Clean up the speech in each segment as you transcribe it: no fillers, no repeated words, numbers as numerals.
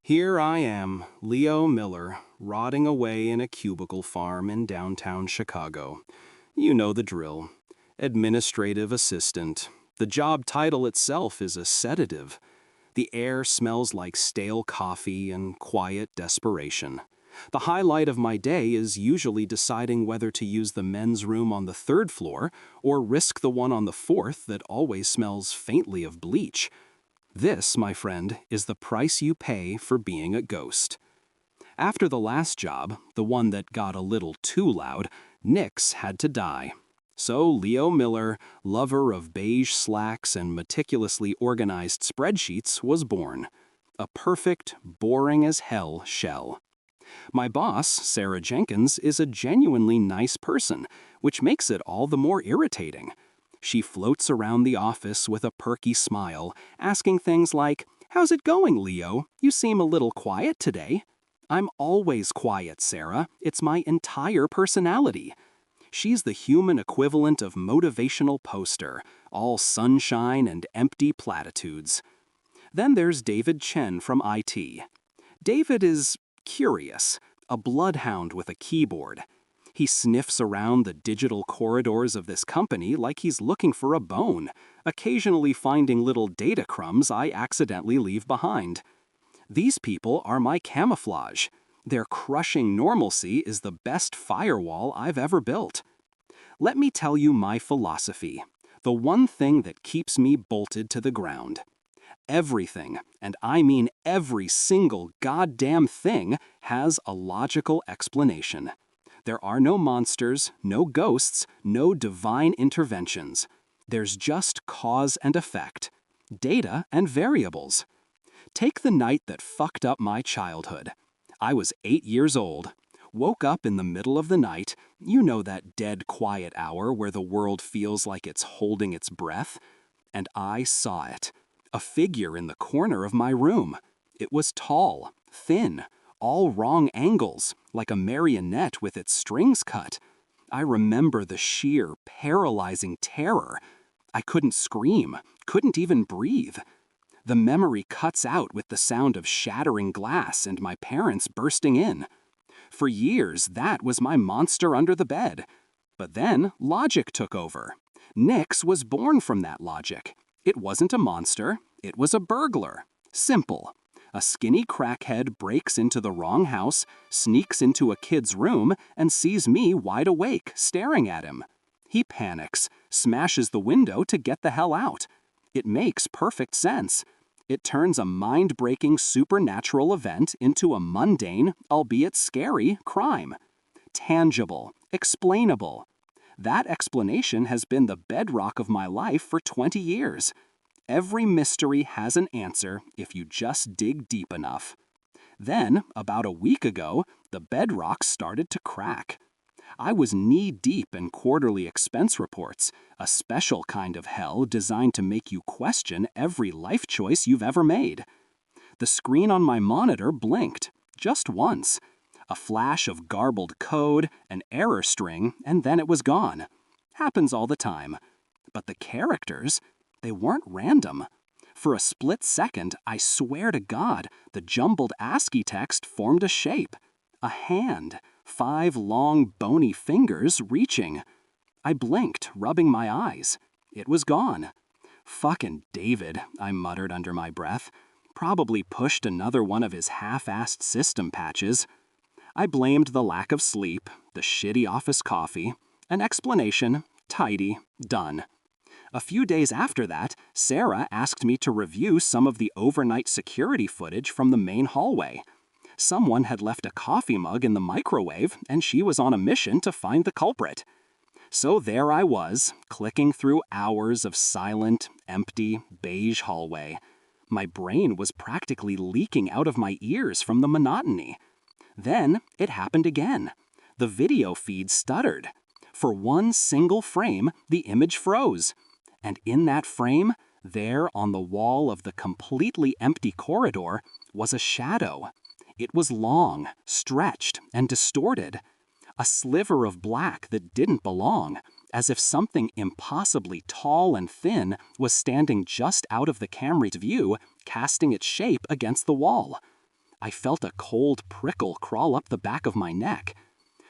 Here I am, Leo Miller, rotting away in a cubicle farm in downtown Chicago. You know the drill. Administrative assistant. The job title itself is a sedative. The air smells like stale coffee and quiet desperation. The highlight of my day is usually deciding whether to use the men's room on the third floor or risk the one on the fourth that always smells faintly of bleach. This, my friend, is the price you pay for being a ghost. After the last job, the one that got a little too loud, Nix had to die. So Leo Miller, lover of beige slacks and meticulously organized spreadsheets, was born. A perfect, boring-as-hell shell. My boss, Sarah Jenkins, is a genuinely nice person, which makes it all the more irritating. She floats around the office with a perky smile, asking things like, "How's it going, Leo? You seem a little quiet today." I'm always quiet, Sarah. It's my entire personality. She's the human equivalent of motivational poster, all sunshine and empty platitudes. Then there's David Chen from IT. David is curious, a bloodhound with a keyboard. He sniffs around the digital corridors of this company like he's looking for a bone, occasionally finding little data crumbs I accidentally leave behind. These people are my camouflage. Their crushing normalcy is the best firewall I've ever built. Let me tell you my philosophy, the one thing that keeps me bolted to the ground. Everything, and I mean every single goddamn thing, has a logical explanation. There are no monsters, no ghosts, no divine interventions. There's just cause and effect, data and variables. Take the night that fucked up my childhood. I was 8 years old, woke up in the middle of the night, you know that dead quiet hour where the world feels like it's holding its breath, and I saw it. A figure in the corner of my room. It was tall, thin, all wrong angles, like a marionette with its strings cut. I remember the sheer, paralyzing terror. I couldn't scream, couldn't even breathe. The memory cuts out with the sound of shattering glass and my parents bursting in. For years, that was my monster under the bed. But then, logic took over. Nix was born from that logic. It wasn't a monster, it was a burglar. Simple. A skinny crackhead breaks into the wrong house, sneaks into a kid's room, and sees me wide awake, staring at him. He panics, smashes the window to get the hell out. It makes perfect sense. It turns a mind-breaking supernatural event into a mundane, albeit scary, crime. Tangible, explainable. That explanation has been the bedrock of my life for 20 years. Every mystery has an answer if you just dig deep enough. Then, about a week ago, the bedrock started to crack. I was knee-deep in quarterly expense reports, a special kind of hell designed to make you question every life choice you've ever made. The screen on my monitor blinked, just once. A flash of garbled code, an error string, and then it was gone. Happens all the time. But the characters, they weren't random. For a split second, I swear to God, the jumbled ASCII text formed a shape. A hand, 5 long, bony fingers reaching. I blinked, rubbing my eyes. It was gone. "Fucking David," I muttered under my breath. Probably pushed another one of his half-assed system patches. I blamed the lack of sleep, the shitty office coffee. An explanation, tidy, done. A few days after that, Sarah asked me to review some of the overnight security footage from the main hallway. Someone had left a coffee mug in the microwave, and she was on a mission to find the culprit. So there I was, clicking through hours of silent, empty, beige hallway. My brain was practically leaking out of my ears from the monotony. Then it happened again. The video feed stuttered. For one single frame, the image froze. And in that frame, there on the wall of the completely empty corridor, was a shadow. It was long, stretched, and distorted. A sliver of black that didn't belong, as if something impossibly tall and thin was standing just out of the camera's view, casting its shape against the wall. I felt a cold prickle crawl up the back of my neck.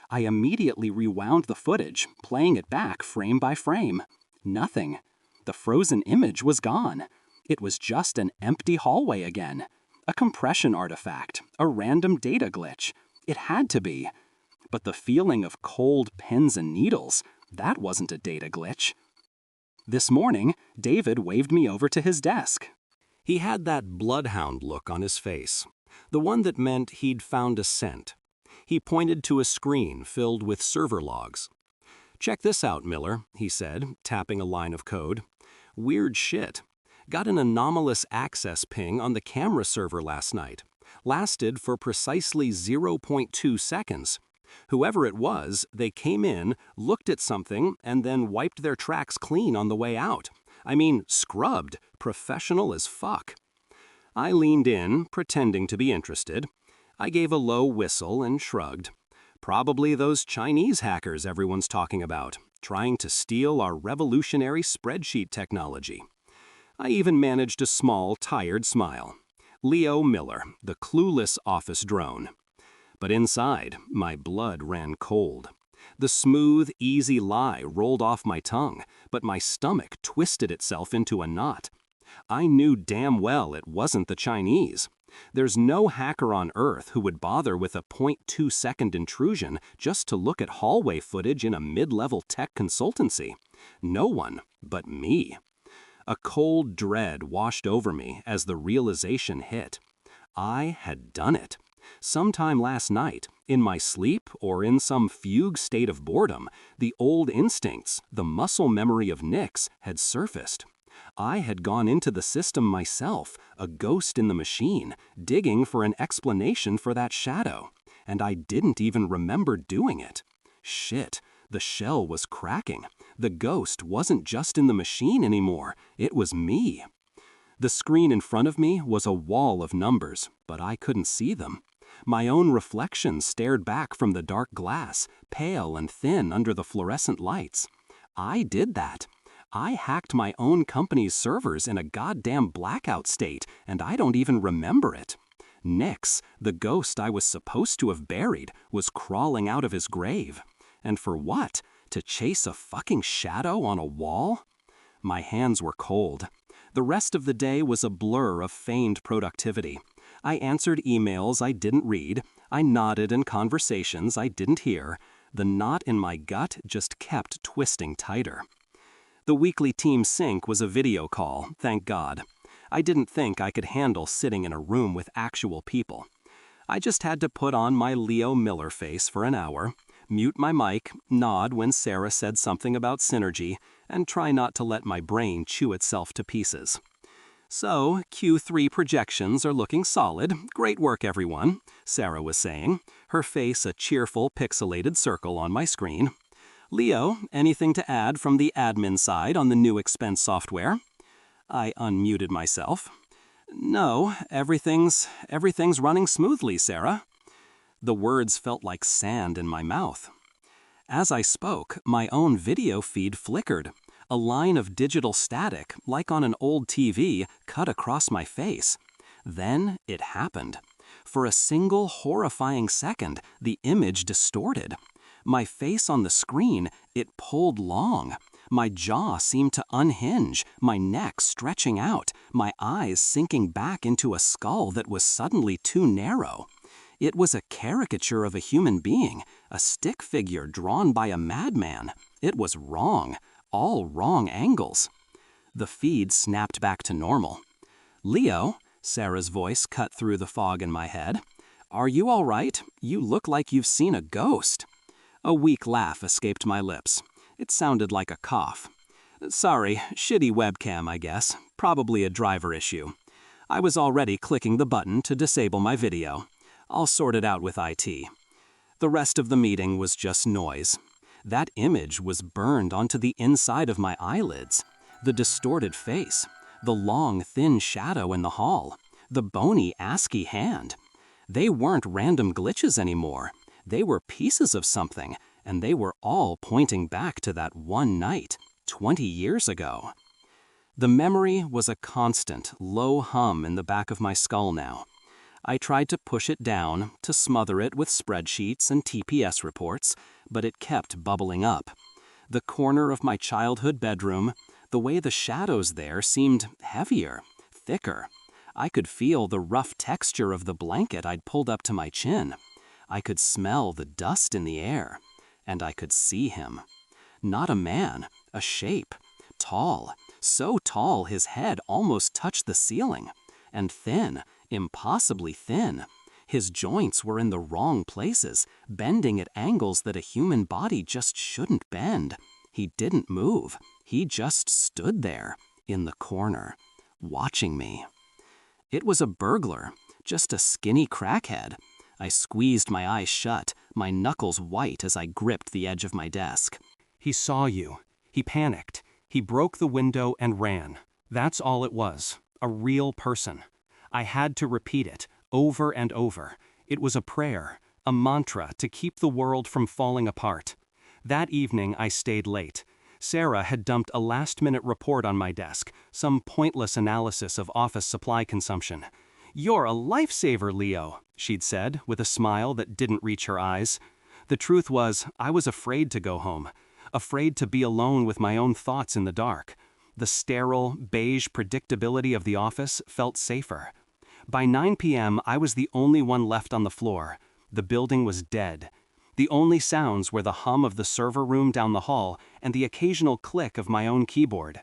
I immediately rewound the footage, playing it back frame by frame. Nothing. The frozen image was gone. It was just an empty hallway again. A compression artifact, a random data glitch. It had to be. But the feeling of cold pins and needles, that wasn't a data glitch. This morning, David waved me over to his desk. He had that bloodhound look on his face, the one that meant he'd found a scent. He pointed to a screen filled with server logs. "Check this out, Miller," he said, tapping a line of code. "Weird shit. Got an anomalous access ping on the camera server last night. Lasted for precisely 0.2 seconds. Whoever it was, they came in, looked at something, and then wiped their tracks clean on the way out. I mean, scrubbed, professional as fuck." I leaned in, pretending to be interested. I gave a low whistle and shrugged. Probably those Chinese hackers everyone's talking about, trying to steal our revolutionary spreadsheet technology. I even managed a small, tired smile. Leo Miller, the clueless office drone. But inside, my blood ran cold. The smooth, easy lie rolled off my tongue, but my stomach twisted itself into a knot. I knew damn well it wasn't the Chinese. There's no hacker on Earth who would bother with a 0.2-second intrusion just to look at hallway footage in a mid-level tech consultancy. No one but me. A cold dread washed over me as the realization hit. I had done it. Sometime last night, in my sleep or in some fugue state of boredom, the old instincts, the muscle memory of Nix, had surfaced. I had gone into the system myself, a ghost in the machine, digging for an explanation for that shadow. And I didn't even remember doing it. Shit, the shell was cracking. The ghost wasn't just in the machine anymore, it was me. The screen in front of me was a wall of numbers, but I couldn't see them. My own reflection stared back from the dark glass, pale and thin under the fluorescent lights. I did that. I hacked my own company's servers in a goddamn blackout state, and I don't even remember it. Nix, the ghost I was supposed to have buried, was crawling out of his grave. And for what? To chase a fucking shadow on a wall? My hands were cold. The rest of the day was a blur of feigned productivity. I answered emails I didn't read. I nodded in conversations I didn't hear. The knot in my gut just kept twisting tighter. The weekly team sync was a video call, thank God. I didn't think I could handle sitting in a room with actual people. I just had to put on my Leo Miller face for an hour, mute my mic, nod when Sarah said something about synergy, and try not to let my brain chew itself to pieces. "So, Q3 projections are looking solid. Great work, everyone," Sarah was saying, her face a cheerful pixelated circle on my screen. "Leo, anything to add from the admin side on the new expense software?" I unmuted myself. "No, everything's running smoothly, Sarah." The words felt like sand in my mouth. As I spoke, my own video feed flickered. A line of digital static, like on an old TV, cut across my face. Then it happened. For a single horrifying second, the image distorted. My face on the screen, it pulled long. My jaw seemed to unhinge, my neck stretching out, my eyes sinking back into a skull that was suddenly too narrow. It was a caricature of a human being, a stick figure drawn by a madman. It was wrong, all wrong angles. The feed snapped back to normal. "Leo," Sarah's voice cut through the fog in my head. "Are you all right? You look like you've seen a ghost." A weak laugh escaped my lips. It sounded like a cough. "Sorry, shitty webcam, I guess. Probably a driver issue. I was already clicking the button to disable my video. I'll sort it out with IT." The rest of the meeting was just noise. That image was burned onto the inside of my eyelids. The distorted face, the long, thin shadow in the hall, the bony ASCII hand. They weren't random glitches anymore. They were pieces of something, and they were all pointing back to that one night, 20 years ago. The memory was a constant, low hum in the back of my skull now. I tried to push it down, to smother it with spreadsheets and TPS reports, but it kept bubbling up. The corner of my childhood bedroom, the way the shadows there seemed heavier, thicker. I could feel the rough texture of the blanket I'd pulled up to my chin. I could smell the dust in the air, and I could see him. Not a man, a shape. Tall, so tall his head almost touched the ceiling. And thin, impossibly thin. His joints were in the wrong places, bending at angles that a human body just shouldn't bend. He didn't move. He just stood there, in the corner, watching me. It was a burglar, just a skinny crackhead. I squeezed my eyes shut, my knuckles white as I gripped the edge of my desk. He saw you. He panicked. He broke the window and ran. That's all it was. A real person. I had to repeat it, over and over. It was a prayer, a mantra to keep the world from falling apart. That evening I stayed late. Sarah had dumped a last-minute report on my desk, some pointless analysis of office supply consumption. "You're a lifesaver, Leo," she'd said, with a smile that didn't reach her eyes. The truth was, I was afraid to go home, afraid to be alone with my own thoughts in the dark. The sterile, beige predictability of the office felt safer. By 9 p.m., I was the only one left on the floor. The building was dead. The only sounds were the hum of the server room down the hall and the occasional click of my own keyboard.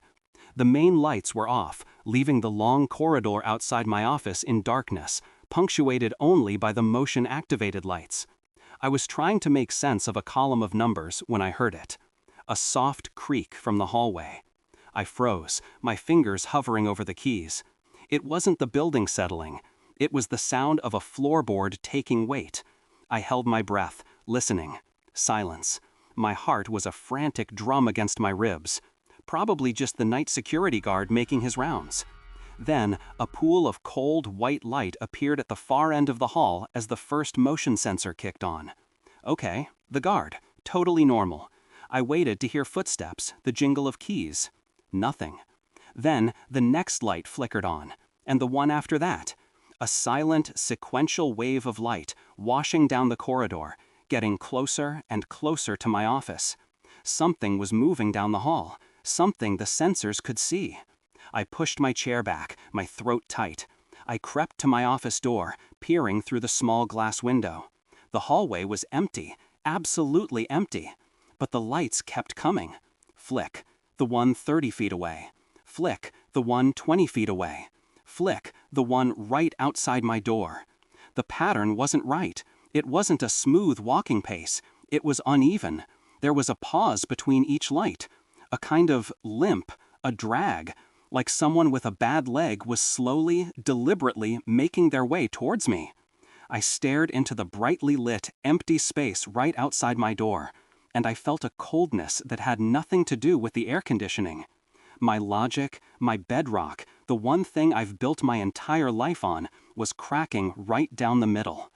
The main lights were off, leaving the long corridor outside my office in darkness, punctuated only by the motion-activated lights. I was trying to make sense of a column of numbers when I heard it. A soft creak from the hallway. I froze, my fingers hovering over the keys. It wasn't the building settling. It was the sound of a floorboard taking weight. I held my breath, listening. Silence. My heart was a frantic drum against my ribs. Probably just the night security guard making his rounds. Then, a pool of cold white light appeared at the far end of the hall as the first motion sensor kicked on. Okay, the guard. Totally normal. I waited to hear footsteps, the jingle of keys. Nothing. Then, the next light flickered on, and the one after that. A silent, sequential wave of light washing down the corridor, getting closer and closer to my office. Something was moving down the hall, something the sensors could see. I pushed my chair back, my throat tight. I crept to my office door, peering through the small glass window. The hallway was empty, absolutely empty. But the lights kept coming. Flick, the one 30 feet away. Flick, the one 20 feet away. Flick, the one right outside my door. The pattern wasn't right. It wasn't a smooth walking pace. It was uneven. There was a pause between each light. A kind of limp, a drag, like someone with a bad leg was slowly, deliberately making their way towards me. I stared into the brightly lit, empty space right outside my door, and I felt a coldness that had nothing to do with the air conditioning. My logic, my bedrock, the one thing I've built my entire life on, was cracking right down the middle.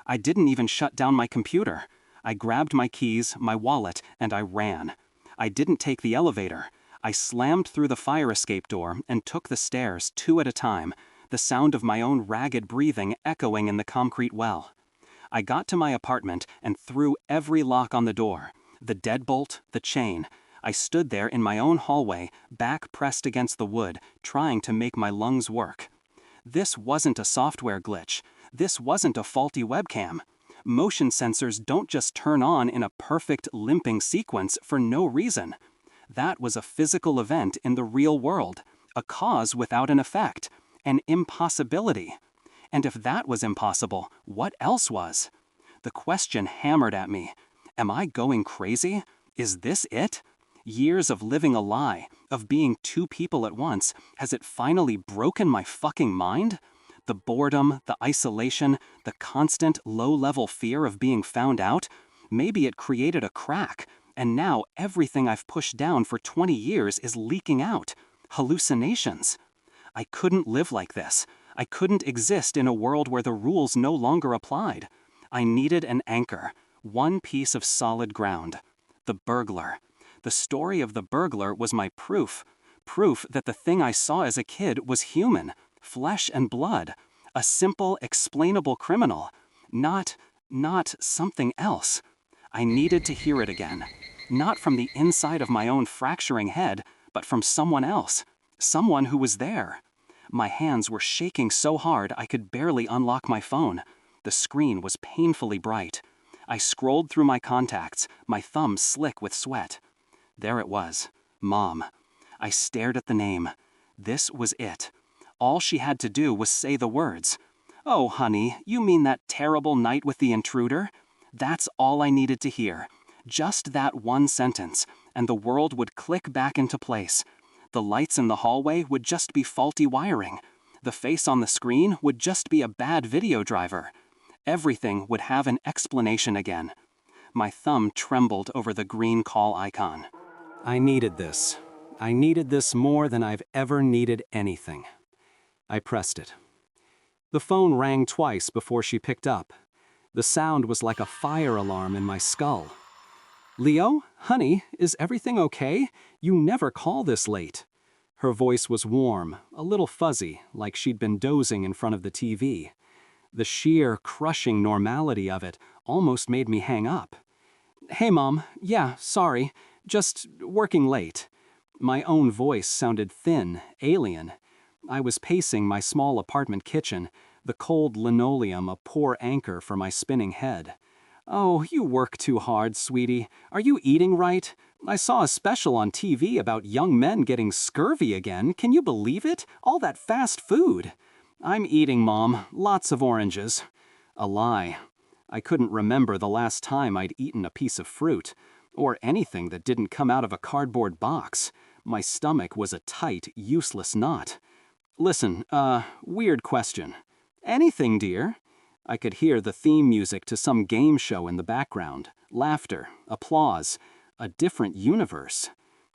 I didn't even shut down my computer. I grabbed my keys, my wallet, and I ran. I didn't take the elevator. I slammed through the fire escape door and took the stairs 2 at a time, the sound of my own ragged breathing echoing in the concrete well. I got to my apartment and threw every lock on the door, the deadbolt, the chain. I stood there in my own hallway, back pressed against the wood, trying to make my lungs work. This wasn't a software glitch. This wasn't a faulty webcam. Motion sensors don't just turn on in a perfect limping sequence for no reason. That was a physical event in the real world, a cause without an effect, an impossibility. And if that was impossible, what else was? The question hammered at me. Am I going crazy? Is this it? Years of living a lie, of being two people at once, has it finally broken my fucking mind? The boredom, the isolation, the constant low-level fear of being found out, maybe it created a crack, and now everything I've pushed down for 20 years is leaking out. Hallucinations. I couldn't live like this. I couldn't exist in a world where the rules no longer applied. I needed an anchor, one piece of solid ground. The burglar. The story of the burglar was my proof. Proof that the thing I saw as a kid was human, flesh and blood. A simple, explainable criminal. Not something else. I needed to hear it again. Not from the inside of my own fracturing head, but from someone else. Someone who was there. My hands were shaking so hard I could barely unlock my phone. The screen was painfully bright. I scrolled through my contacts, my thumb slick with sweat. There it was. Mom. I stared at the name. This was it. All she had to do was say the words. "Oh, honey, you mean that terrible night with the intruder?" That's all I needed to hear. Just that one sentence, and the world would click back into place. The lights in the hallway would just be faulty wiring. The face on the screen would just be a bad video driver. Everything would have an explanation again. My thumb trembled over the green call icon. I needed this. I needed this more than I've ever needed anything. I pressed it. The phone rang twice before she picked up. The sound was like a fire alarm in my skull. "Leo, honey, is everything okay? You never call this late." Her voice was warm, a little fuzzy, like she'd been dozing in front of the TV. The sheer, crushing normality of it almost made me hang up. "Hey, Mom. Yeah, sorry. Just working late." My own voice sounded thin, alien. I was pacing my small apartment kitchen, the cold linoleum a poor anchor for my spinning head. "Oh, you work too hard, sweetie. Are you eating right? I saw a special on TV about young men getting scurvy again. Can you believe it? All that fast food." "I'm eating, Mom. Lots of oranges." A lie. I couldn't remember the last time I'd eaten a piece of fruit, or anything that didn't come out of a cardboard box. My stomach was a tight, useless knot. "Listen, weird question." "Anything, dear." I could hear the theme music to some game show in the background. Laughter, applause, a different universe.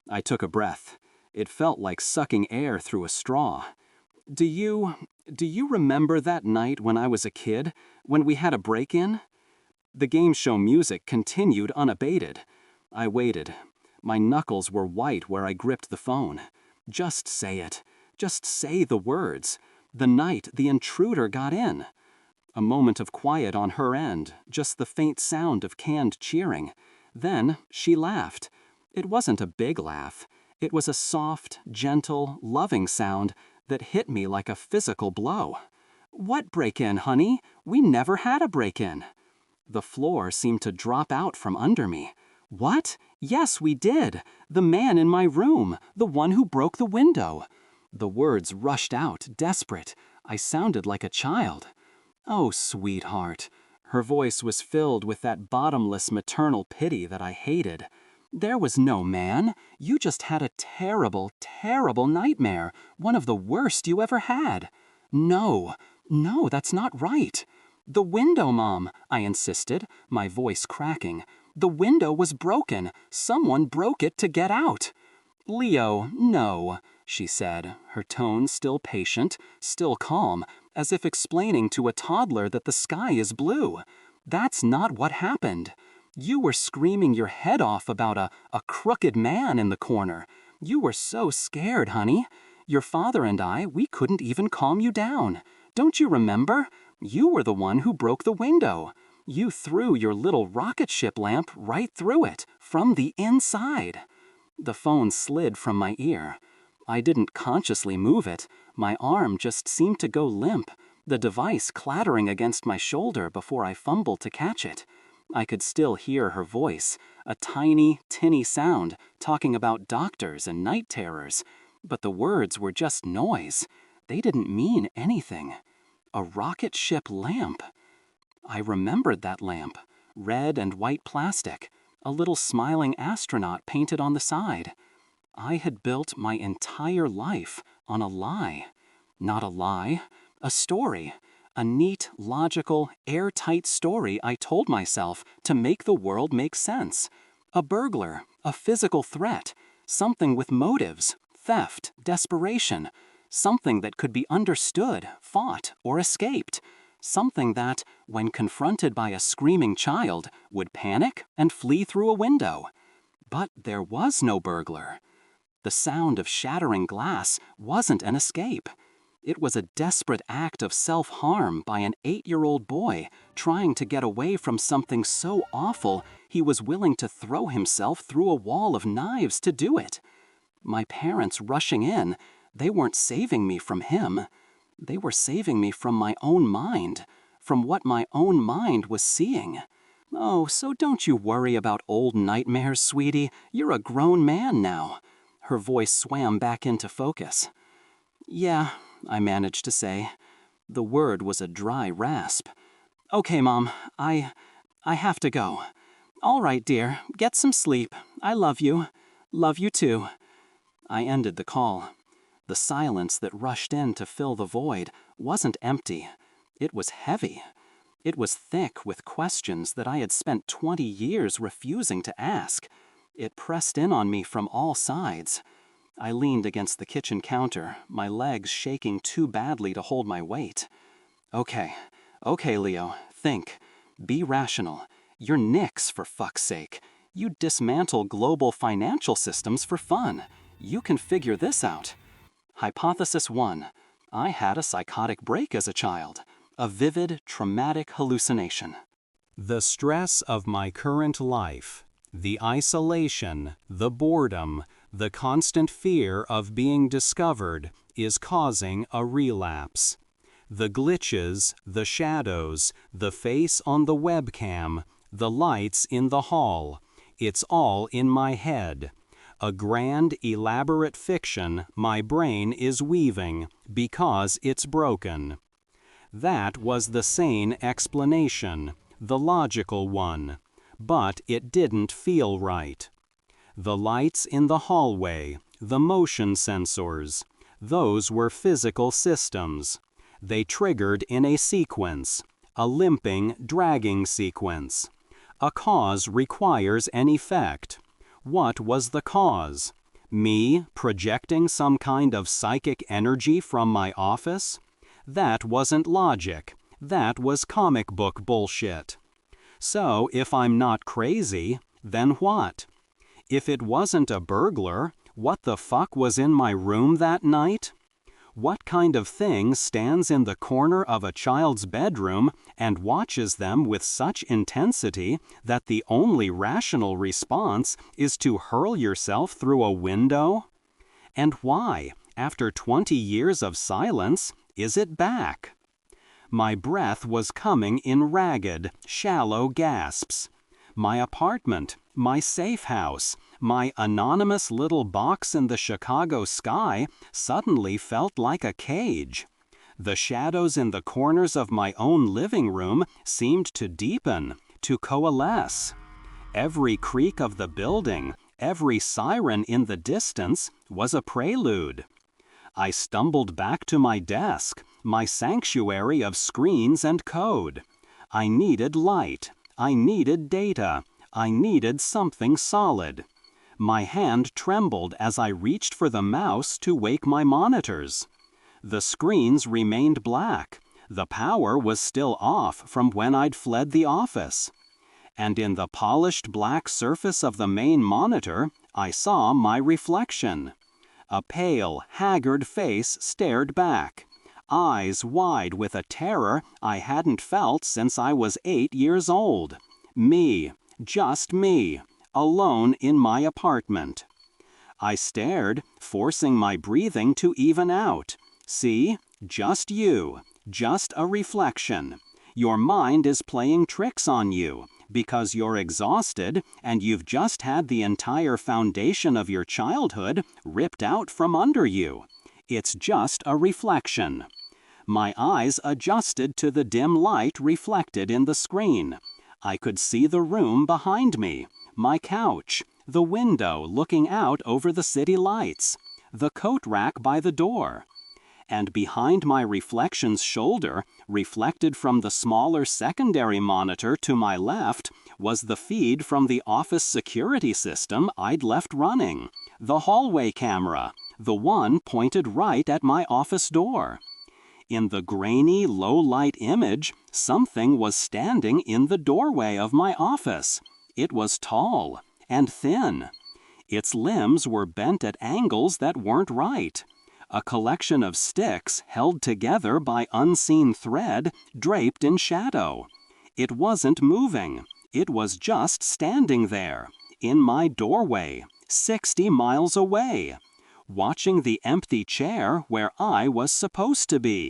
I took a breath. It felt like sucking air through a straw. Do you remember that night when I was a kid, when we had a break-in?" The game show music continued unabated. I waited. My knuckles were white where I gripped the phone. Just say it. Just say the words. The night the intruder got in. A moment of quiet on her end, just the faint sound of canned cheering. Then she laughed. It wasn't a big laugh. It was a soft, gentle, loving sound that hit me like a physical blow. "What break-in, honey? We never had a break-in." The floor seemed to drop out from under me. "What? Yes, we did. The man in my room, the one who broke the window." The words rushed out, desperate. I sounded like a child. "Oh, sweetheart." Her voice was filled with that bottomless maternal pity that I hated. "There was no man. You just had a terrible, terrible nightmare, one of the worst you ever had." No, that's not right." "The window, Mom," I insisted, my voice cracking. "The window was broken. Someone broke it to get out." "Leo, no," she said, her tone still patient, still calm, as if explaining to a toddler that the sky is blue. "That's not what happened. You were screaming your head off about a crooked man in the corner. You were so scared, honey. Your father and we couldn't even calm you down. Don't you remember? You were the one who broke the window. You threw your little rocket ship lamp right through it, from the inside." The phone slid from my ear. I didn't consciously move it. My arm just seemed to go limp, the device clattering against my shoulder before I fumbled to catch it. I could still hear her voice, a tiny, tinny sound, talking about doctors and night terrors. But the words were just noise. They didn't mean anything. A rocket ship lamp. I remembered that lamp. Red and white plastic. A little smiling astronaut painted on the side. I had built my entire life on a lie. Not a lie, a story. A neat, logical, airtight story I told myself to make the world make sense. A burglar, a physical threat, something with motives, theft, desperation, something that could be understood, fought, or escaped. Something that, when confronted by a screaming child, would panic and flee through a window. But there was no burglar. The sound of shattering glass wasn't an escape. It was a desperate act of self-harm by an 8-year-old boy trying to get away from something so awful he was willing to throw himself through a wall of knives to do it. My parents rushing in, they weren't saving me from him. They were saving me from my own mind, from what my own mind was seeing. Oh, so don't you worry about old nightmares, sweetie. You're a grown man now. Her voice swam back into focus. Yeah, I managed to say. The word was a dry rasp. Okay, Mom, I have to go. All right, dear, get some sleep. I love you. Love you too. I ended the call. The silence that rushed in to fill the void wasn't empty. It was heavy. It was thick with questions that I had spent 20 years refusing to ask. It pressed in on me from all sides. I leaned against the kitchen counter, my legs shaking too badly to hold my weight. Okay, Leo, think. Be rational. You're Nix, for fuck's sake. You dismantle global financial systems for fun. You can figure this out. Hypothesis 1. I had a psychotic break as a child. A vivid, traumatic hallucination. The stress of my current life, the isolation, the boredom, the constant fear of being discovered is causing a relapse. The glitches, the shadows, the face on the webcam, the lights in the hall, it's all in my head. A grand, elaborate fiction my brain is weaving because it's broken. That was the sane explanation, the logical one, but it didn't feel right. The lights in the hallway, the motion sensors, those were physical systems. They triggered in a sequence, a limping, dragging sequence. A cause requires an effect. What was the cause? Me projecting some kind of psychic energy from my office? That wasn't logic. That was comic book bullshit. So if I'm not crazy, then what? If it wasn't a burglar, what the fuck was in my room that night? What kind of thing stands in the corner of a child's bedroom and watches them with such intensity that the only rational response is to hurl yourself through a window? And why, after 20 years of silence, is it back? My breath was coming in ragged, shallow gasps. My apartment, my safe house, my anonymous little box in the Chicago sky suddenly felt like a cage. The shadows in the corners of my own living room seemed to deepen, to coalesce. Every creak of the building, every siren in the distance was a prelude. I stumbled back to my desk, my sanctuary of screens and code. I needed light. I needed data. I needed something solid. My hand trembled as I reached for the mouse to wake my monitors. The screens remained black. The power was still off from when I'd fled the office. And in the polished black surface of the main monitor, I saw my reflection. A pale, haggard face stared back, eyes wide with a terror I hadn't felt since I was 8 years old. Me, just me, alone in my apartment. I stared, forcing my breathing to even out. See, just you, just a reflection. Your mind is playing tricks on you because you're exhausted and you've just had the entire foundation of your childhood ripped out from under you. It's just a reflection. My eyes adjusted to the dim light reflected in the screen. I could see the room behind me, my couch, the window looking out over the city lights, the coat rack by the door. And behind my reflection's shoulder, reflected from the smaller secondary monitor to my left, was the feed from the office security system I'd left running, the hallway camera, the one pointed right at my office door. In the grainy, low-light image, something was standing in the doorway of my office. It was tall and thin. Its limbs were bent at angles that weren't right. a collection of sticks held together by unseen thread, draped in shadow. It wasn't moving. It was just standing there, in my doorway, 60 miles away, watching the empty chair where I was supposed to be.